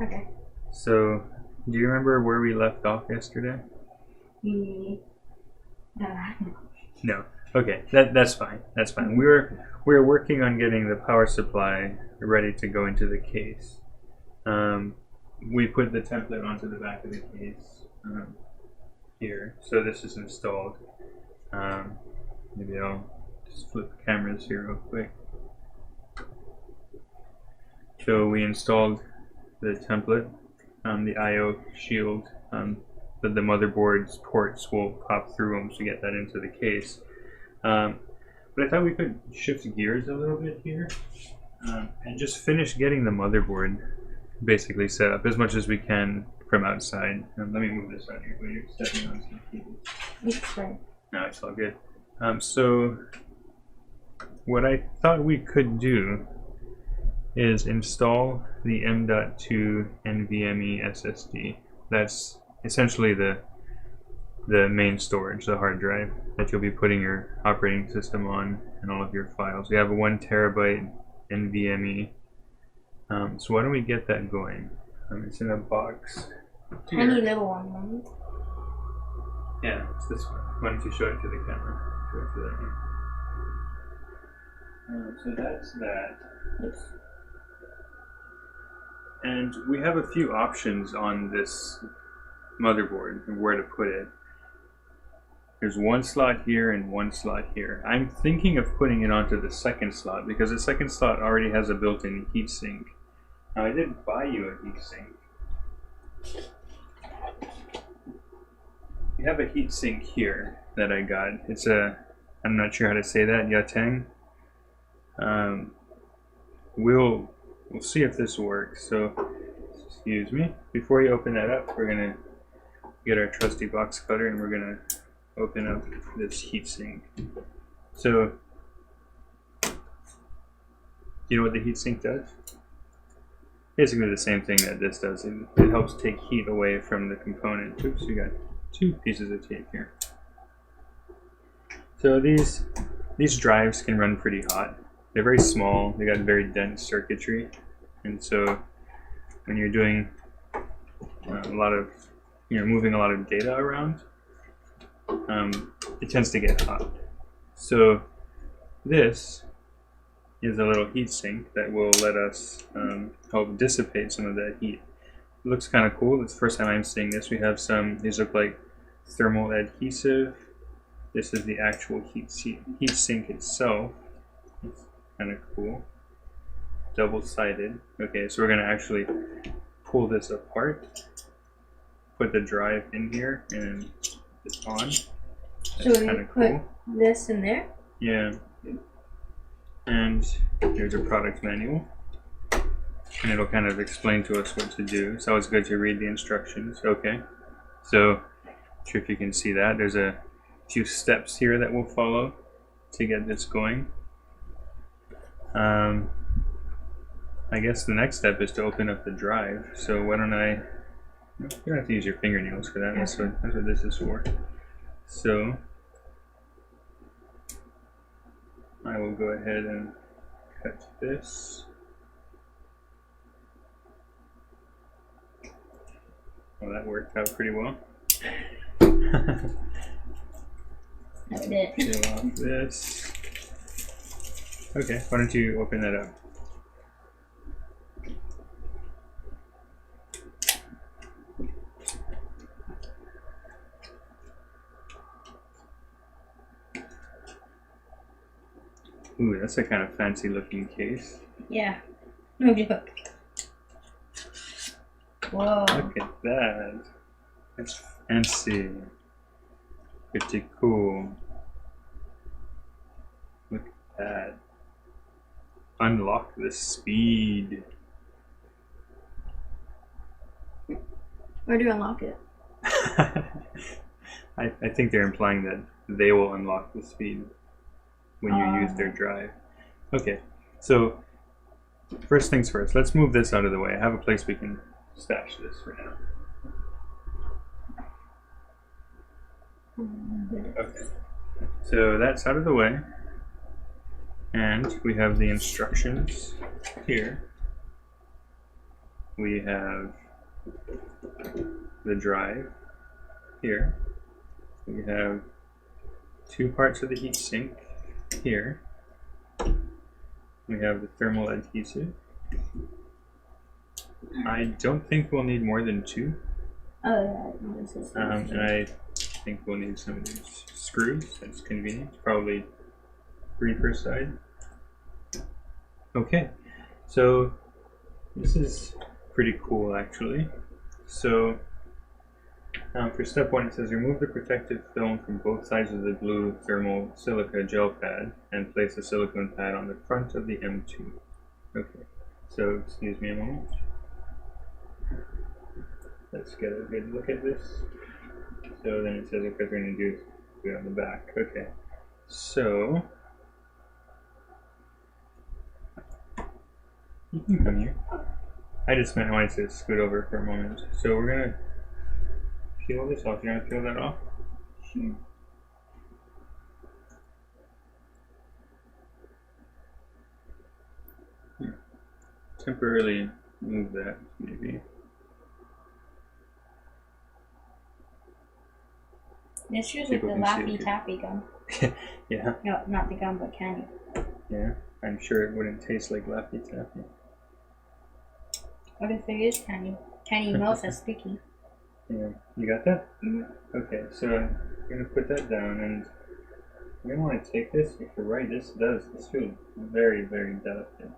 Okay. So, do you remember where we left off yesterday? No. Okay, that's fine. That's fine. We were working on getting the power supply ready to go into the case. We put the template onto the back of the case here, so this is installed. Maybe I'll just flip cameras here real quick. So we installed the template, the I/O shield, that the motherboard's ports will pop through them to get that into the case. But I thought we could shift gears a little bit here and just finish getting the motherboard basically set up as much as we can from outside. Let me move this out here, but you're stepping on some cables. Okay. No, it's all good. So what I thought we could do is install the M.2 NVMe SSD. That's essentially the main storage, the hard drive that you'll be putting your operating system on and all of your files. We have a 1 terabyte NVMe. So why don't we get that going? It's in a box. Tiny little one. Yeah, it's this one. Why don't you show it to the camera? Show it to that one. So that's that. Yes. And we have a few options on this motherboard and where to put it. There's one slot here and one slot here. I'm thinking of putting it onto the second slot because the second slot already has a built-in heatsink. Now I did buy you a heatsink. We have a heatsink here that I got. It's I'm not sure how to say that, Yateng. We'll see if this works. So, excuse me. Before you open that up, we're gonna get our trusty box cutter and we're gonna open up this heatsink. So, you know what the heatsink does? Basically the same thing that this does. It helps take heat away from the component. Oops, we got 2 pieces of tape here. So these drives can run pretty hot. They're very small. They got very dense circuitry, and so when you're doing a lot of, moving a lot of data around, it tends to get hot. So this is a little heat sink that will let us help dissipate some of that heat. It looks kind of cool. It's the first time I'm seeing this. We have these look like thermal adhesive. This is the actual heat sink itself. It's kind of cool. Double-sided. Okay, so we're going to actually pull this apart, put the drive in here, and it's on. That's kind of cool. Put this in there? Yeah. And here's a product manual. And it'll kind of explain to us what to do. So it's good to read the instructions. Okay. So, not sure if you can see that. There's a few steps here that we'll follow to get this going. I guess the next step is to open up the drive. So why don't you don't have to use your fingernails for that. That's what this is for. So I will go ahead and cut this. Well, that worked out pretty well. Peel off this. Okay, why don't you open that up? Ooh, that's a kind of fancy looking case. Yeah. Look. Whoa. Look at that. That's fancy. Pretty cool. Look at that. Unlock the speed. Where do you unlock it? I think they're implying that they will unlock the speed when you use their drive. Okay, so first things first, let's move this out of the way. I have a place we can stash this for now. Okay, so that's out of the way. And we have the instructions here. we have the drive here. We have 2 parts of the heatsink here. We have the thermal adhesive. I don't think we'll need more than 2. Oh yeah, this is And I think we'll need some of these screws. That's convenient. Probably 3 per side. Okay, so this is pretty cool actually. So for step 1 it says remove the protective film from both sides of the blue thermal silica gel pad and place the silicone pad on the front of the M2. Okay, so excuse me a moment. Let's get a good look at this. So then it says what we're going to do is do it on the back. Okay, so you can come here. I just meant I wanted to scoot over for a moment. So we're going to peel this off. You want to peel that off? Sure. Temporarily move that, maybe. This feels like the People can see Laffy it. Taffy gum. Yeah, No, not the gum, but candy. yeah. I'm sure it wouldn't taste like Laffy Taffy. What if there is candy? Candy melts as sticky. Yeah, you got that? Mm-hmm. Okay, so I'm going to put that down, and you're going to want to take this. If you're right, this feels very, very delicate.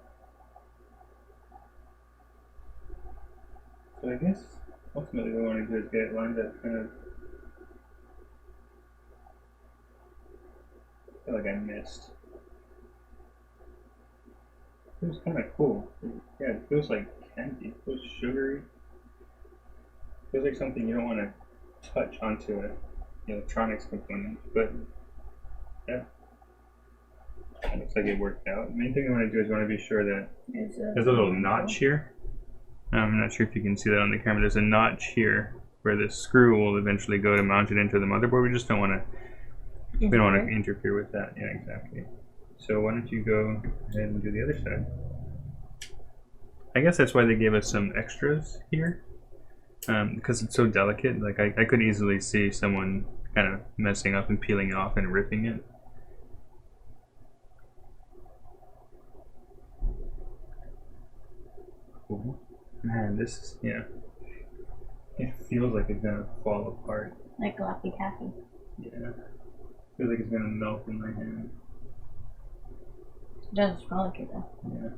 So I guess ultimately what we want to do is get it lined up kind of. I feel like I missed. It feels kind of cool. Yeah, it feels like candy. It feels sugary. It feels like something you don't want to touch onto an electronics component, but yeah. It looks like it worked out. The main thing I want to do is I want to be sure that there's a little notch here. I'm not sure if you can see that on the camera. There's a notch here where the screw will eventually go to mount it into the motherboard. We just don't want to. We don't want to interfere with that. Yeah, exactly. So why don't you go ahead and do the other side? I guess that's why they gave us some extras here, because it's so delicate. Like I could easily see someone kind of messing up and peeling it off and ripping it. Cool. Man, this is, yeah. It feels like it's gonna fall apart. Like Laffy Taffy. Yeah. Feels like it's gonna melt in my hand. It doesn't smell like it though. Yeah.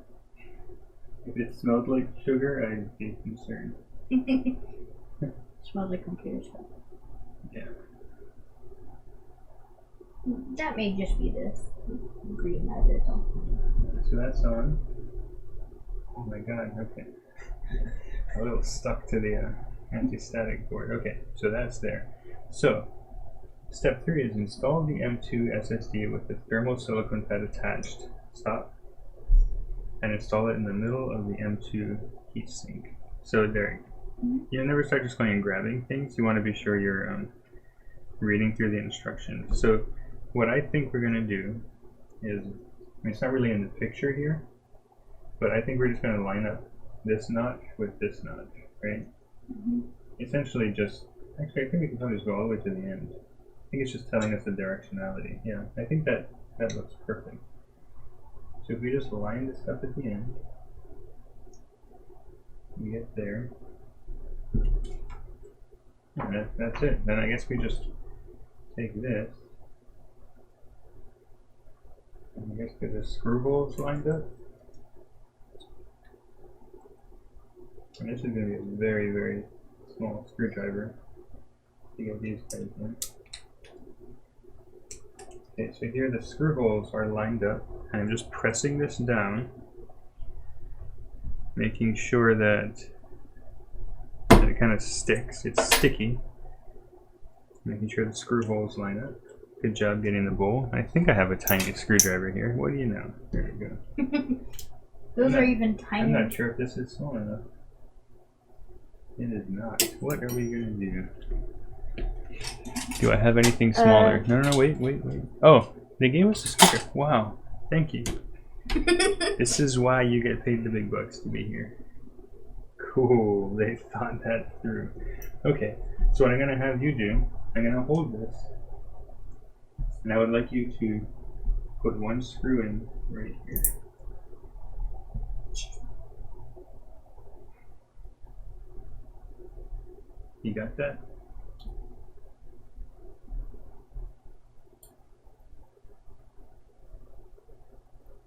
If it smelled like sugar, I'd be concerned. It smells like computer stuff. Yeah. That may just be this green matter though. So that's on. Oh my god, okay. A little stuck to the anti-static board. Okay, so that's there. So, step 3 is install the M2 SSD with the thermal silicone pad attached. Stop. And install it in the middle of the M2 heatsink. So there, you never start just going and grabbing things. You want to be sure you're reading through the instructions. So what I think we're going to do is, I mean, it's not really in the picture here, but I think we're just going to line up this notch with this notch, right? Essentially just, actually I think we can probably just go all the way to the end. I think it's just telling us the directionality. Yeah, I think that looks perfect. So if we just line this up at the end, we get there, and that's it. Then I guess we just take this, and I guess get the screw holes lined up. And this is going to be a very, very small screwdriver to get these guys in. Okay, so here the screw holes are lined up, and I'm just pressing this down, making sure that it kind of sticks. It's sticky. Making sure the screw holes line up. Good job getting the bowl. I think I have a tiny screwdriver here. What do you know? There we go. Those are even tiny. I'm not sure if this is small enough. It is not. What are we going to do? Do I have anything smaller? No, wait. Oh, they gave us a speaker. Wow. Thank you. This is why you get paid the big bucks to be here. Cool, they thought that through. Okay, so what I'm going to have you do, I'm going to hold this, and I would like you to put one screw in right here. You got that?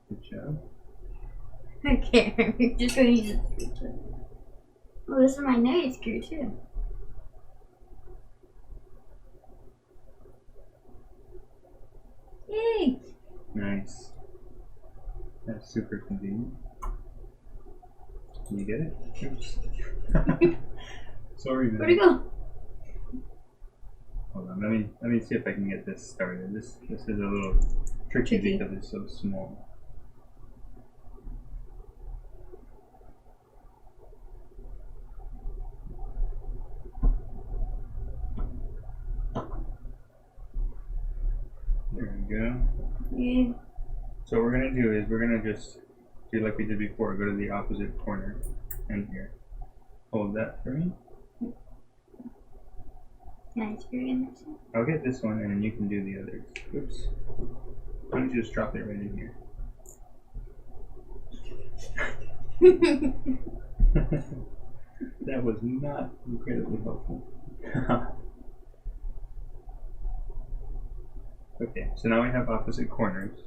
Good job. Okay, I'm just going to use the screw. Oh, this is my night screw too. Yay! Nice. That's super convenient. Can you get it? Oops. Sorry, man. Where'd it go? Hold on, let me see if I can get this started. This is a little tricky because it's so small. There we go. Yeah. So what we're gonna do is we're gonna just do like we did before. Go to the opposite corner and here. Hold that for me. Can I screw in this one? I'll get this one and then you can do the others. Oops. Why don't you just drop it right in here? That was not incredibly helpful. Okay, so now we have opposite corners.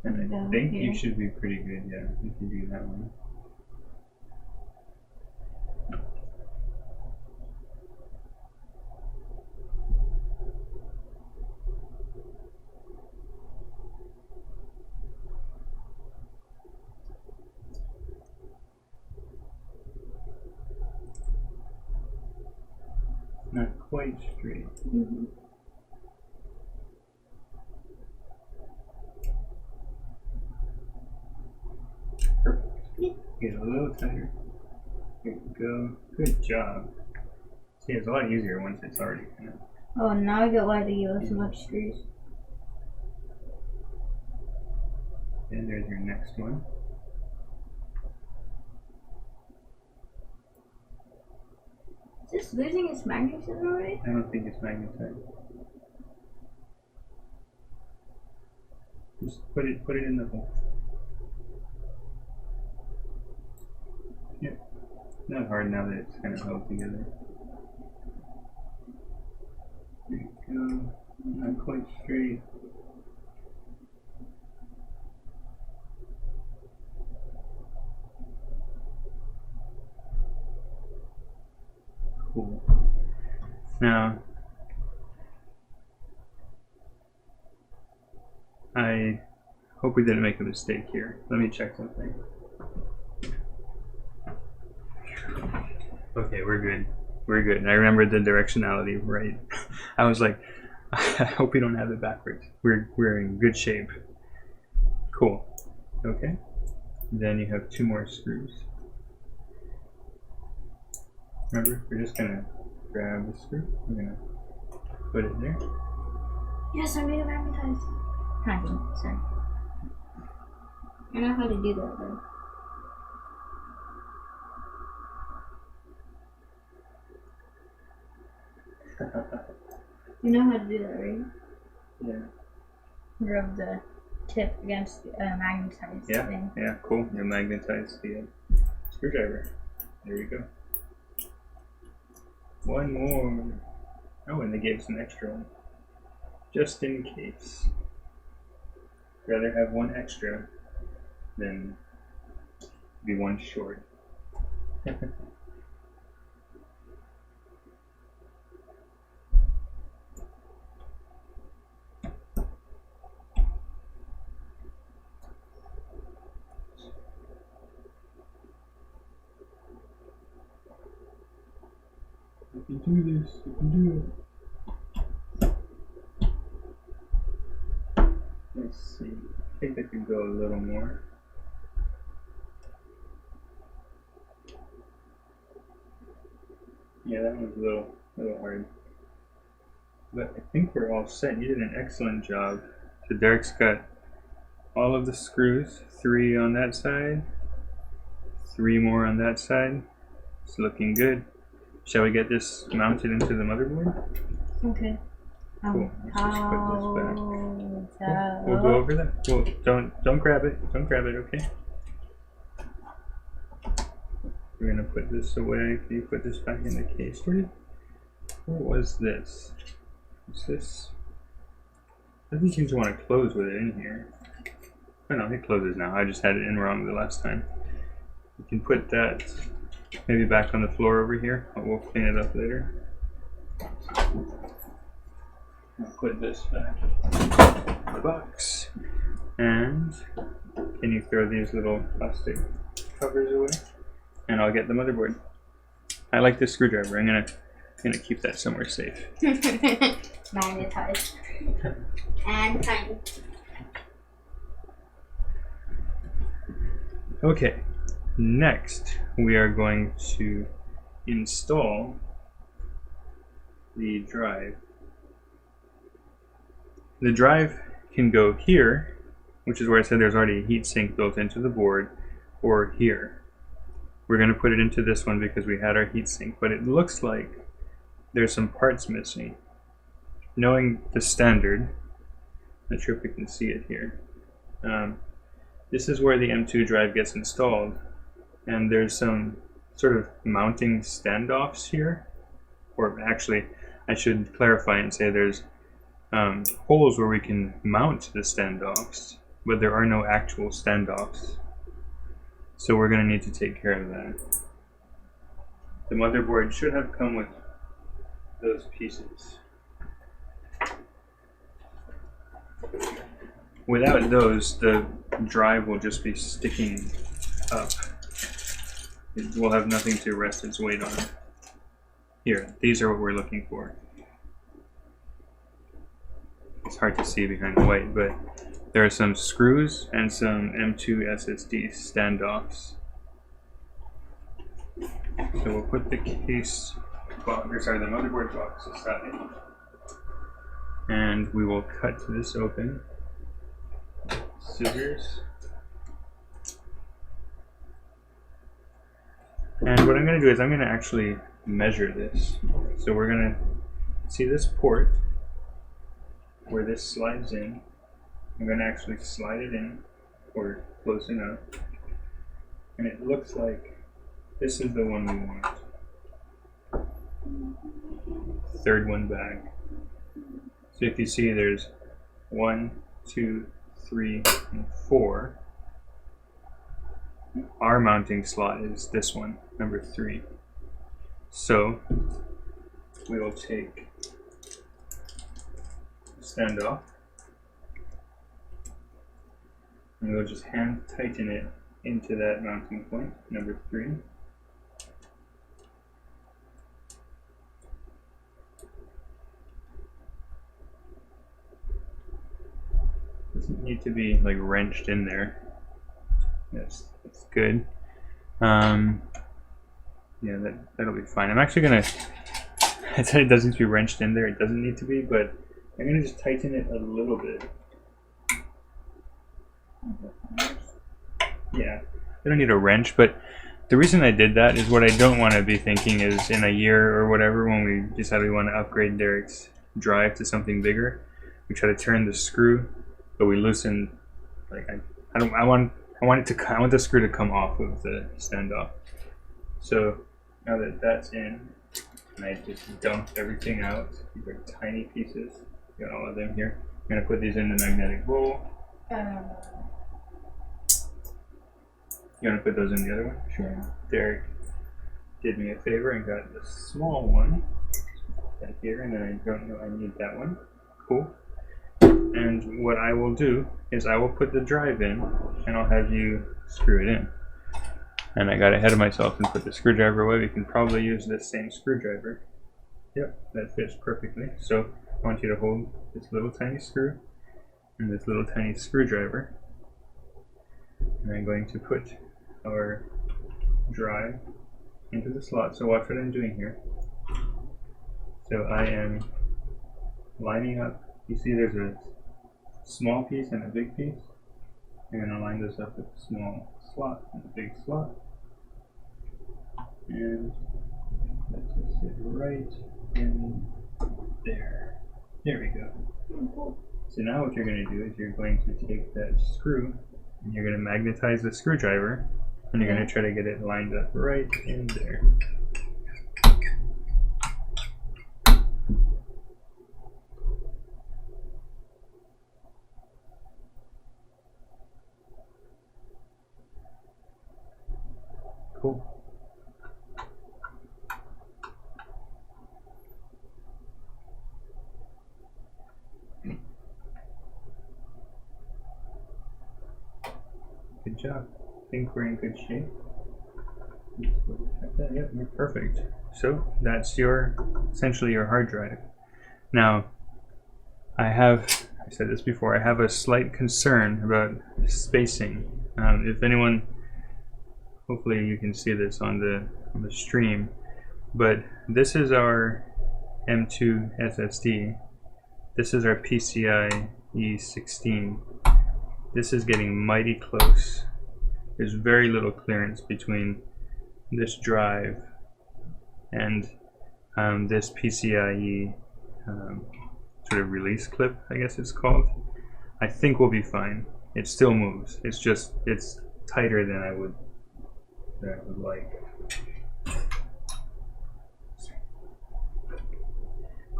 And I think you should be pretty good, yeah, if you do that one. Not quite straight. Mm-hmm. Perfect. Get a little tighter. There we go. Good job. See, it's a lot easier once it's already kind of. Oh, now I get why they give us so much screws. And there's your next one. Is this losing its magnetism already? I don't think it's magnetized. Just put it in the hole. Yep. Not hard now that it's kind of held together. There you go. Not quite straight. Cool. Now, I hope we didn't make a mistake here. Let me check something. Okay, we're good. We're good. And I remembered the directionality right. I was like, I hope we don't have it backwards. We're in good shape. Cool. Okay. Then you have 2 more screws. Remember, we're just gonna grab the screw. We're gonna put it there. Yes, I made it magnetized. Sorry. I know how to do that though. You know how to do that, right? Yeah. Rub the tip against the magnetized thing. Yeah, cool. You'll magnetize the screwdriver. There we go. One more. Oh, and they gave us an extra one. Just in case. Rather have one extra than be one short. You can do this, you can do it. Let's see. I think I could go a little more. Yeah, that one's a little hard. But I think we're all set. You did an excellent job. So Derek's got all of the screws, 3 on that side, 3 more on that side. It's looking good. Shall we get this mounted into the motherboard? Okay. Cool. Let's just put this back. How We'll go over that. Well, don't grab it. Don't grab it, okay? We're gonna put this away. Can you put this back in the case for you? What was this? What's this? I think you want to close with it in here. Oh no, it closes now. I just had it in wrong the last time. You can put that maybe back on the floor over here. We'll clean it up later. I'll put this back in the box. And can you throw these little plastic covers away? And I'll get the motherboard. I like this screwdriver. I'm gonna keep that somewhere safe. Magnetized. And tiny. Okay, next we are going to install the drive. The drive can go here, which is where I said there's already a heatsink built into the board, or here. We're going to put it into this one because we had our heatsink, but it looks like there's some parts missing. Knowing the standard, not sure if we can see it here. This is where the M.2 drive gets installed, and there's some sort of mounting standoffs here. Or actually, I should clarify and say there's holes where we can mount the standoffs, but there are no actual standoffs. So we're going to need to take care of that. The motherboard should have come with those pieces. Without those, the drive will just be sticking up. It will have nothing to rest its weight on. Here, these are what we're looking for. It's hard to see behind the white, but there are some screws and some M.2 SSD standoffs. So we'll put the case box, or sorry, the motherboard box aside, and we will cut this open. Scissors. And what I'm going to do is I'm going to actually measure this. So we're going to see this port where this slides in. I'm going to actually slide it in, or close enough. And it looks like this is the one we want. Third one back. So if you see, there's 1, 2, 3, and 4. Our mounting slot is this one, number 3. So we will take the standoff and we'll just hand tighten it into that mounting point, number 3. Doesn't need to be like wrenched in there. That's good. Yeah, that'll be fine. I'm actually gonna. I said it doesn't need to be wrenched in there. It doesn't need to be, but I'm gonna just tighten it a little bit. Yeah, I don't need a wrench, but the reason I did that is what I don't want to be thinking is in a year or whatever when we decide we want to upgrade Derek's drive to something bigger, we try to turn the screw, but we loosen. Like I want the screw to come off of the standoff. So now that that's in, and I just dumped everything out. These are tiny pieces. Got all of them here. I'm gonna put these in the magnetic bowl. You want to put those in the other one? Sure. Derek did me a favor and got the small one right here, and then I don't know I need that one. Cool. And what I will do is I will put the drive in, and I'll have you screw it in. And I got ahead of myself and put the screwdriver away. We can probably use this same screwdriver. Yep, that fits perfectly. So I want you to hold this little tiny screw and this little tiny screwdriver. And I'm going to put our drive into the slot. So watch what I'm doing here. So I am lining up. You see there's a small piece and a big piece. I'm going to line this up with a small slot and a big slot. And let's just sit right in there. There we go. Cool. So now what you're going to do is you're going to take that screw and you're going to magnetize the screwdriver and you're going to try to get it lined up right in there. Cool. Good job. I think we're in good shape. Yep, we're perfect. So that's essentially your hard drive. Now, I said this before, I have a slight concern about spacing. If anyone, hopefully you can see this on the stream, but this is our M.2 SSD. This is our PCIe 16. This is getting mighty close. There's very little clearance between this drive and this PCIe sort of release clip, I guess it's called. I think we'll be fine. It still moves. It's tighter than I would like.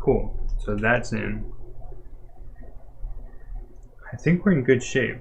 Cool. So that's in. I think we're in good shape.